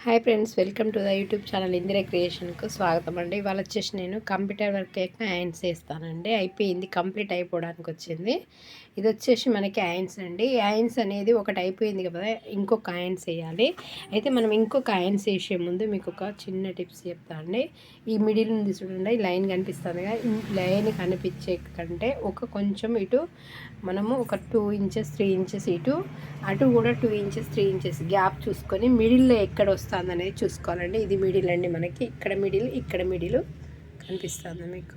Hi friends, welcome to the YouTube channel Indira క్రియేషన్కు స్వాగతం అండి. ఇవాళ వచ్చేసి నేను కంప్యూటర్ వర్క్ హ్యాండ్స్ వేస్తానండి. అయిపోయింది, కంప్లీట్ అయిపోవడానికి వచ్చింది. ఇది వచ్చేసి మనకి హ్యాండ్స్ అండి. హ్యాండ్స్ అనేది ఒకటి అయిపోయింది కదా, ఇంకొక హ్యాండ్స్ వేయాలి. అయితే మనం ఇంకొక హ్యాండ్స్ వేసే ముందు మీకు ఒక చిన్న టిప్స్ చెప్తా అండి. ఈ మిడిల్ ఉంది చూడండి, లైన్ కనిపిస్తుంది కదా, లైన్ కనిపించే కంటే కొంచెం ఇటు మనము ఒక 2 ఇంచెస్ 3 ఇంచెస్ ఇటు అటు కూడా 2 ఇంచెస్ 3 ఇంచెస్ గ్యాప్ చూసుకొని మిడిల్లో ఎక్కడ వస్తుంది అనేది చూసుకోవాలండి. ఇది మిడిల్ అండి, మనకి ఇక్కడ మిడిల్ కనిపిస్తుంది మీకు.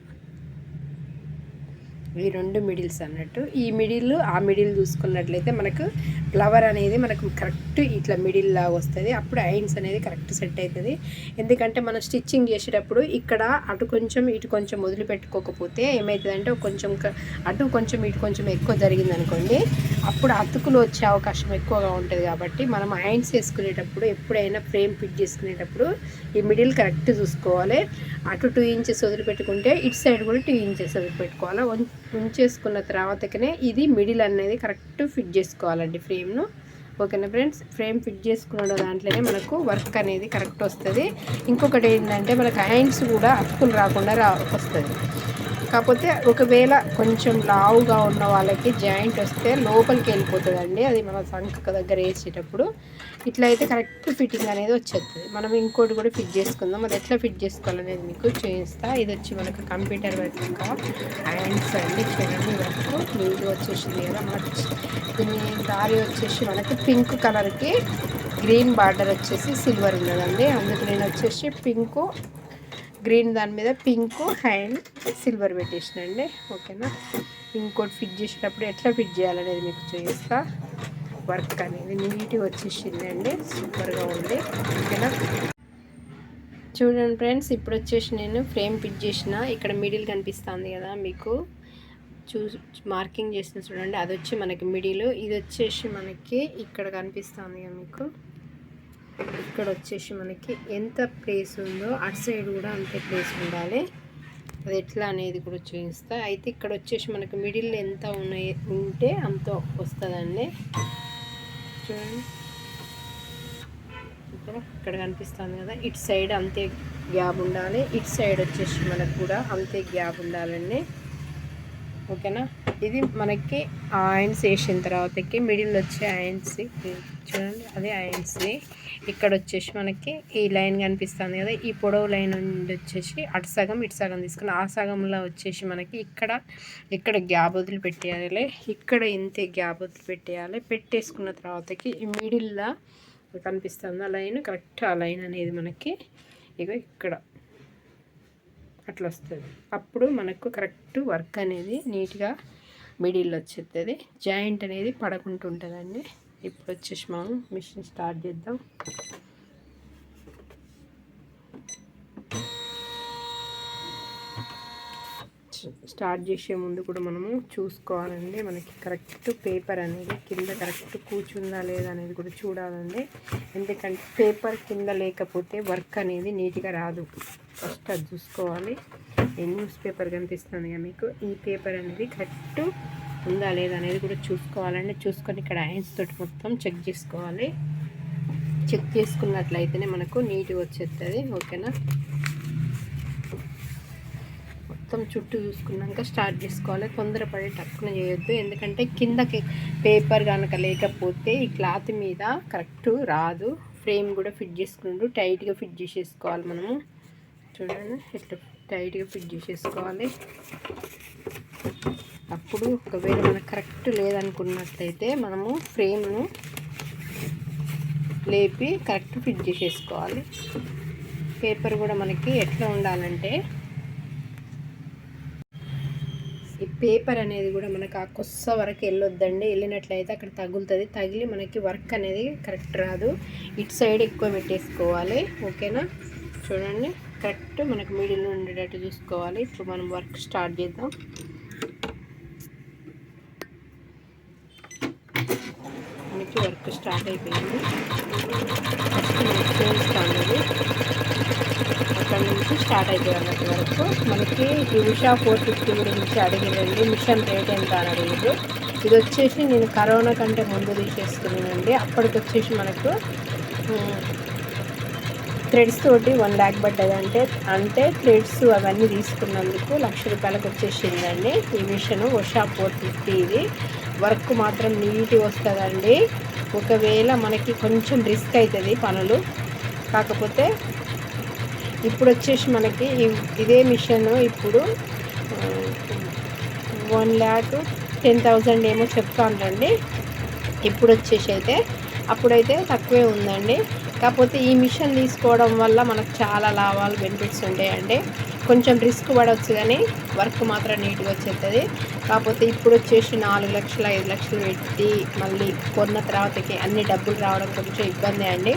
ఈ 2 మిడిల్స్ అన్నట్టు. ఈ మిడిల్ ఆ మిడిల్ చూసుకున్నట్లయితే మనకు ఫ్లవర్ అనేది మనకు కరెక్ట్ ఇట్లా మిడిల్ లాగా వస్తుంది. అప్పుడు హ్యాండ్స్ అనేది కరెక్ట్ సెట్ అవుతుంది. ఎందుకంటే మనం స్టిచ్చింగ్ చేసేటప్పుడు ఇక్కడ అటు కొంచెం ఇటు కొంచెం వదిలిపెట్టుకోకపోతే ఏమవుతుందంటే కొంచెం అటు కొంచెం ఇటు కొంచెం ఎక్కువ జరిగింది అనుకోండి, అప్పుడు అతుకులు వచ్చే అవకాశం ఎక్కువగా ఉంటుంది. కాబట్టి మనం హ్యాండ్స్ వేసుకునేటప్పుడు ఎప్పుడైనా ఫ్రేమ్ ఫిట్ చేసుకునేటప్పుడు ఈ మిడిల్ కరెక్ట్ చూసుకోవాలి. అటు 2 ఇంచెస్ వదిలిపెట్టుకుంటే ఇటు సైడ్ కూడా 2 ఇంచెస్ వదిలిపెట్టుకోవాలి. ఉంచేసుకున్న తర్వాతనే ఇది మిడిల్ అనేది కరెక్ట్ ఫిట్ చేసుకోవాలండి ఫ్రేమ్ను. ఓకేనా ఫ్రెండ్స్, ఫ్రేమ్ ఫిట్ చేసుకున్న దాంట్లోనే మనకు వర్క్ అనేది కరెక్ట్ వస్తుంది. ఇంకొకటి ఏంటంటే మనకు హ్యాండ్స్ కూడా అతుకులు రాకుండా వస్తుంది. కాకపోతే ఒకవేళ కొంచెం లావుగా ఉన్న వాళ్ళకి జాయింట్ వస్తే లోపలికి వెళ్ళిపోతుందండి. అది మన సంఖ దగ్గర వేసేటప్పుడు ఇట్లయితే కరెక్ట్ ఫిట్టింగ్ అనేది వచ్చేస్తుంది. మనం ఇంకోటి కూడా ఫిట్ చేసుకుందాం. అది ఎట్లా ఫిట్ చేసుకోవాలనేది మీకు చూపిస్తా. ఇది వచ్చి మనకు కంప్యూటర్ వర్క్ హ్యాండ్స్ అండి. చూడండి, వర్క్ నీట్గా వచ్చేసింది కదా. మనకు దీని దారి వచ్చేసి మనకి పింక్ కలర్కి గ్రీన్ బార్డర్ వచ్చేసి సిల్వర్ ఉన్నదండి. అందుకు నేను వచ్చేసి పింకు గ్రీన్ దాని మీద పింక్ హ్యాండ్ సిల్వర్ పెట్టేసినండి. ఓకేనా, ఇంకోటి ఫిట్ చేసేటప్పుడు ఎట్లా ఫిట్ చేయాలనేది మీకు చూపిస్తా. వర్క్ అనేది నీట్గా వచ్చేసిందండి, సూపర్గా ఉంది. ఓకేనా, చూడండి ఫ్రెండ్స్, ఇప్పుడు వచ్చేసి నేను ఫ్రేమ్ ఫిట్ చేసిన ఇక్కడ మిడిల్ కనిపిస్తుంది కదా మీకు, మార్కింగ్ చేసిన చూడండి, అది వచ్చి మనకి మిడిల్. ఇది వచ్చేసి మనకి ఇక్కడ కనిపిస్తుంది కదా మీకు, ఇక్కడ వచ్చేసి మనకి ఎంత ప్లేస్ ఉందో అటు సైడ్ కూడా అంతే ప్లేస్ ఉండాలి. అది ఎట్లా అనేది కూడా చూపిస్తా. అయితే ఇక్కడ వచ్చేసి మనకి మిడిల్ ఎంత ఉంటే అంత వస్తుందండి. చూడండి, ఇక్కడ కనిపిస్తుంది కదా, ఇటు సైడ్ అంతే గ్యాప్ ఉండాలి, ఇటు సైడ్ వచ్చేసి మనకు కూడా అంతే గ్యాప్ ఉండాలండి. ఓకేనా, ఇది మనకి హ్యాండ్స్ వేసిన తర్వాతకి మిడిల్ వచ్చే హ్యాండ్స్ చూడండి, అదే హ్యాండ్స్ని ఇక్కడ వచ్చేసి మనకి ఈ లైన్ కనిపిస్తుంది కదా, ఈ పొడవు లైన్ నుండి వచ్చేసి అటు సగం ఇటు సగం తీసుకుని ఆ సగంలో వచ్చేసి మనకి ఇక్కడ గ్యాప్ వదిలి పెట్టేయాలి, ఇక్కడ ఇంతే గ్యాప్ వదిలి పెట్టేయాలి. పెట్టేసుకున్న తర్వాతకి ఈ మిడిల్లో కనిపిస్తుంది ఆ లైన్, కరెక్ట్ ఆ లైన్ అనేది మనకి ఇక్కడ అట్లా వస్తుంది. అప్పుడు మనకు కరెక్ట్ వర్క్ అనేది నీట్గా మిడిల్లో వచ్చేస్తుంది. జాయింట్ అనేది పడకుంటుంటుందండి. ఇప్పుడు వచ్చేసి మనం మిషన్ స్టార్ట్ చేద్దాం. స్టార్ట్ చేసే ముందు కూడా మనము చూసుకోవాలండి, మనకి కరెక్ట్ పేపర్ అనేది కింద కరెక్ట్ కూర్చుందా లేదా అనేది కూడా చూడాలండి. ఎందుకంటే పేపర్ కింద లేకపోతే వర్క్ అనేది నీట్గా రాదు. ఫస్ట్ అది చూసుకోవాలి. ఈ న్యూస్ పేపర్ కనిపిస్తుంది కదా మీకు, ఈ పేపర్ అనేది కరెక్ట్ ఉందా లేదా అనేది కూడా చూసుకోవాలండి. చూసుకొని ఇక్కడ హ్యాండ్స్ తోటి మొత్తం చెక్ చేసుకోవాలి. చెక్ చేసుకున్నట్లయితేనే మనకు నీట్గా వచ్చేస్తుంది. ఓకేనా, మొత్తం చుట్టూ చూసుకున్నాక స్టార్ట్ చేసుకోవాలి. తొందరపడి టక్కున చేయొద్దు, ఎందుకంటే కిందకి పేపర్ కనుక లేకపోతే ఈ క్లాత్ మీద కరెక్ట్ రాదు. ఫ్రేమ్ కూడా ఫిట్ చేసుకుంటూ టైట్గా ఫిట్ చేసేసుకోవాలి మనము. చూడండి, ఇట్లా టైట్గా ఫిట్ చేసేసుకోవాలి. అప్పుడు ఒకవేళ మనకు కరెక్ట్ లేదనుకున్నట్లయితే మనము ఫ్రేమ్ను లేపి కరెక్ట్ ఫిట్ చేసేసుకోవాలి. పేపర్ కూడా మనకి ఎట్లా ఉండాలంటే, ఈ పేపర్ అనేది కూడా మనకు ఆ కొస్స వరకు వెళ్ళొద్దండి. వెళ్ళినట్లయితే అక్కడ తగులుతుంది, తగిలి మనకి వర్క్ అనేది కరెక్ట్ రాదు. ఇటు సైడ్ ఎక్కువ పెట్టేసుకోవాలి. ఓకేనా, చూడండి, కరెక్ట్ మనకు మిడిల్ ఉండేటట్టు చూసుకోవాలి. ఇప్పుడు మనం వర్క్ స్టార్ట్ చేద్దాం. మనకి వర్క్ స్టార్ట్ అయిపోయింది. ఫస్ట్ మనకి చేయిస్తాను, అక్కడ నుంచి స్టార్ట్ అయిపోయింది వరకు. మనకి ఈ ఉషా 450 గురించి అడిగినండి, మిషన్ రేట్ ఎంత అని అడిగారు. ఇది వచ్చేసి నేను కరోనా కంటే ముందు తీసేసుకున్నానండి. అప్పటికి వచ్చేసి మనకు థ్రెడ్స్ తోటి 1,00,000 పడ్డది. అంటే థ్రెడ్స్ అవన్నీ తీసుకున్నందుకు ₹1,00,000 వచ్చేసిందండి. ఈ మిషన్ ఉషా 450. ఇది వర్క్ మాత్రం నీట్గా వస్తుందండి. ఒకవేళ మనకి కొంచెం రిస్క్ అవుతుంది పనులు, కాకపోతే ఇప్పుడు వచ్చేసి మనకి ఇదే మిషన్ ఇప్పుడు 1,10,000 ఏమో చెప్తానండి. ఇప్పుడు వచ్చేసి అయితే అప్పుడైతే తక్కువే ఉందండి. కాకపోతే ఈ మిషన్ తీసుకోవడం వల్ల మనకు చాలా లాభాలు, బెనిఫిట్స్ ఉంటాయండి. కొంచెం రిస్క్ పడవచ్చు కానీ వర్క్ మాత్రం నీట్గా వచ్చేస్తుంది. కాకపోతే ఇప్పుడు వచ్చేసి 4,00,000 5,00,000 పెట్టి మళ్ళీ కొన్న తర్వాతకి అన్ని డబ్బులు రావడం కొంచెం ఇబ్బంది అండి.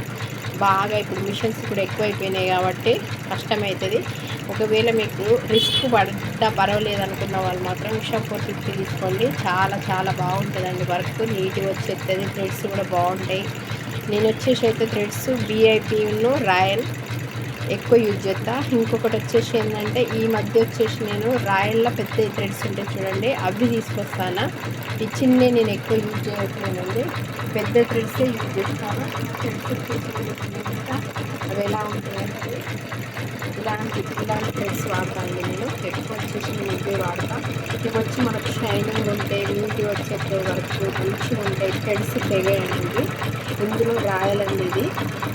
బాగా ఇప్పుడు మిషన్స్ కూడా ఎక్కువైపోయినాయి కాబట్టి కష్టమవుతుంది. ఒకవేళ మీకు రిస్క్ పడ్డా పర్వాలేదు అనుకున్న వాళ్ళు మాత్రం ఉషా 450 తీసుకోండి. చాలా చాలా బాగుంటుందండి. వర్క్ నీట్గా వచ్చేస్తుంది. థ్రెడ్స్ కూడా బాగుంటాయి. నేను వచ్చేసి అయితే థ్రెడ్స్ BIPను రాయల్ ఎక్కువ యూజ్ చేస్తా. ఇంకొకటి వచ్చేసి ఏంటంటే ఈ మధ్య వచ్చేసి నేను రాయల్లో పెద్ద థ్రెడ్స్ ఉంటాయి చూడండి, అవి తీసుకొస్తాను. ఈ చిన్నే నేను ఎక్కువ యూజ్ చేయట్లేదండి, పెద్ద థ్రెడ్సే యూజ్ చేస్తాను. అవి ఎలా ఉంటాయంటే ఇలాంటి థ్రెడ్స్ వాడతాను నేను ఎక్కువ. వచ్చేసి నేను ఇవే వాడతాను. ఇవి వచ్చి మనకు షైనింగ్ ఉంటాయి, నీట్గా వచ్చే వర్క్ మంచిగా ఉంటాయి. థ్రెడ్స్ తెగేయండి. ఇందులో రాయాలండి ఇది.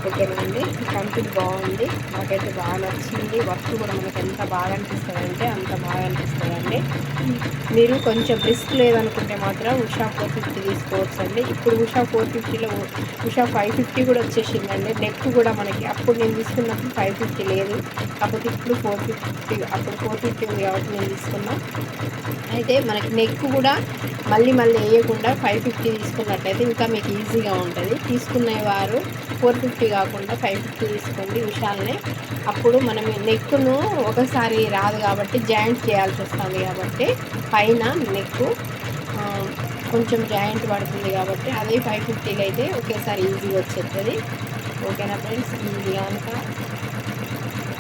ఓకేనా అండి, కంపెనీ బాగుంది, నాకైతే బాగా నచ్చింది. వర్క్ కూడా మనకు ఎంత బాగా అనిపిస్తుంది అంటే అంత బాగా అనిపిస్తుందండి. మీరు కొంచెం రిస్క్ లేదనుకుంటే మాత్రం ఉషా 450 తీసుకోవచ్చు అండి. ఇప్పుడు ఉషా 450లో ఉషా 550 కూడా వచ్చేసిందండి. నెక్ కూడా మనకి అప్పుడు నేను తీసుకున్నప్పుడు 550 లేదు, కాకపోతే ఇప్పుడు 450, అప్పుడు 450 ఉంది కాబట్టి నేను తీసుకున్నా. అయితే మనకి నెక్ కూడా మళ్ళీ వేయకుండా 550 తీసుకున్నట్లయితే ఇంకా మీకు ఈజీగా ఉంటుంది. తీసుకునేవారు 450 కాకుండా 550 తీసుకోండి ఉషాల్ని. అప్పుడు మనం నెక్ను ఒకసారి రాదు కాబట్టి జాయింట్ చేయాల్సి వస్తుంది, కాబట్టి పైన నెక్ కొంచెం జాయింట్ పడుతుంది కాబట్టి అదే 550లో అయితే ఒకేసారి ఈజీగా వచ్చేస్తుంది. ఓకేనా ఫ్రెండ్స్, ఇది కనుక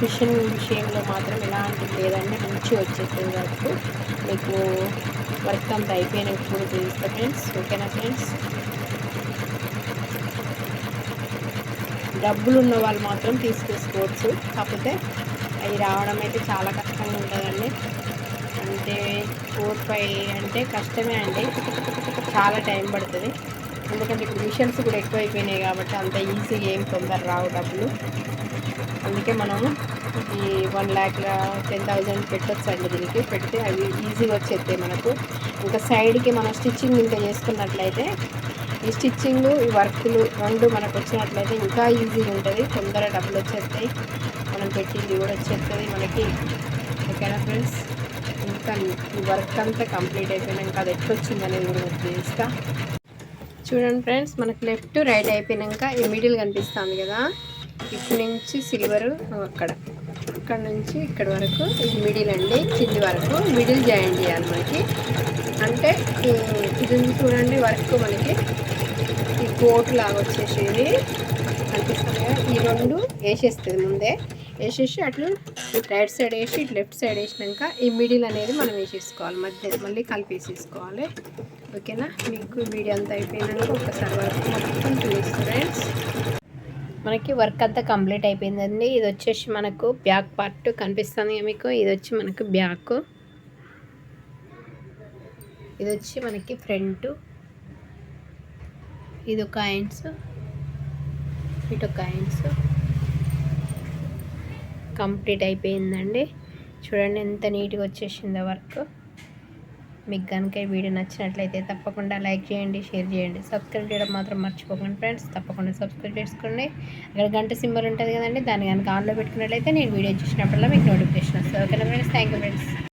మిషన్ విషయంలో మాత్రం ఎలాంటిది లేదండి, మంచిగా వచ్చేస్తుంది వర్క్. మీకు వర్క్ అంతా అయిపోయినాక కూడా చూపిస్తా ఫ్రెండ్స్. ఓకేనా ఫ్రెండ్స్, డబ్బులు ఉన్న వాళ్ళు మాత్రం తీసుకోవచ్చు. కాకపోతే అవి రావడం అయితే చాలా కష్టంగా ఉంటుందండి. అంటే 4-5 అంటే కష్టమే అండి, చాలా టైం పడుతుంది. ఎందుకంటే ఇప్పుడు మిషన్స్ కూడా ఎక్కువైపోయినాయి కాబట్టి అంత ఈజీగా ఏం తొందర రావు డబ్బులు. అందుకే మనము ఈ 1,10,000 పెట్టచ్చు అండి. దీనికి పెడితే అవి ఈజీగా వచ్చేస్తాయి మనకు. ఇంకా సైడ్కి మనం స్టిచ్చింగ్ ఇంకా చేసుకున్నట్లయితే ఈ స్టిచ్చింగ్ ఈ వర్క్లు రెండు మనకు వచ్చినట్లయితే ఇంకా ఈజీగా ఉంటుంది. తొందర డబ్బులు వచ్చేస్తాయి, మనం పెట్టింది కూడా వచ్చేస్తుంది మనకి. ఓకేనా ఫ్రెండ్స్, ఇంకా ఈ వర్క్ అంతా కంప్లీట్ అయిపోయినాక అది ఎట్లా వచ్చింది అనేది కూడా మీకు చూపిస్తా. చూడండి ఫ్రెండ్స్, మనకు లెఫ్ట్ రైట్ అయిపోయినాక ఈ మిడిల్ కనిపిస్తుంది కదా, ఇక్కడి నుంచి సిల్వరు అక్కడ నుంచి ఇక్కడ వరకు ఇది మిడిల్ అండి. కింది వరకు మిడిల్ జాయిన్ చేయాలి మనకి. అంటే ఇది చూడండి వర్క్ మనకి ఈ కోట్ లాగా వచ్చేసేది కనిపిస్తుంది కదా, ఈ రెండు వేసేస్తుంది ముందే. వేసేసి అట్లా రైట్ సైడ్ వేసి ఇటు లెఫ్ట్ సైడ్ వేసినాక ఈ మిడిల్ అనేది మనం వేసేసుకోవాలి, మళ్ళీ కలిపేసేసుకోవాలి. ఓకేనా, మీకు వీడియో అంతా అయిపోయినాక ఒకసారి వర్క్ మొత్తం చూపిస్తాను ఫ్రెండ్స్. మనకి వర్క్ అంతా కంప్లీట్ అయిపోయిందండి. ఇది వచ్చేసి మనకు బ్యాక్ పార్ట్ కనిపిస్తుంది మీకు. ఇది వచ్చి మనకు బ్యాక్, ఇది వచ్చి మనకి ఫ్రంట్, ఇది ఒక హ్యాండ్స్, ఇటు ఒక హ్యాండ్స్. కంప్లీట్ అయిపోయిందండి. చూడండి ఎంత నీట్గా వచ్చేసిందో వర్క్. మీకు కనుక ఈ వీడియో నచ్చినట్లయితే తప్పకుండా లైక్ చేయండి, షేర్ చేయండి, సబ్స్క్రైబ్ చేయడం మాత్రం మర్చిపోకండి ఫ్రెండ్స్. తప్పకుండా సబ్స్క్రైబ్ చేసుకోండి. అక్కడ గంట సింబల్ ఉంటుంది కదండి, దాన్ని కనుక ఆన్లో పెట్టుకున్నట్లయితే నేను వీడియో చూసినప్పుడల్లా మీకు నోటిఫికేషన్ వస్తుంది. ఓకేనా ఫ్రెండ్స్, థ్యాంక్ యూ ఫ్రెండ్స్.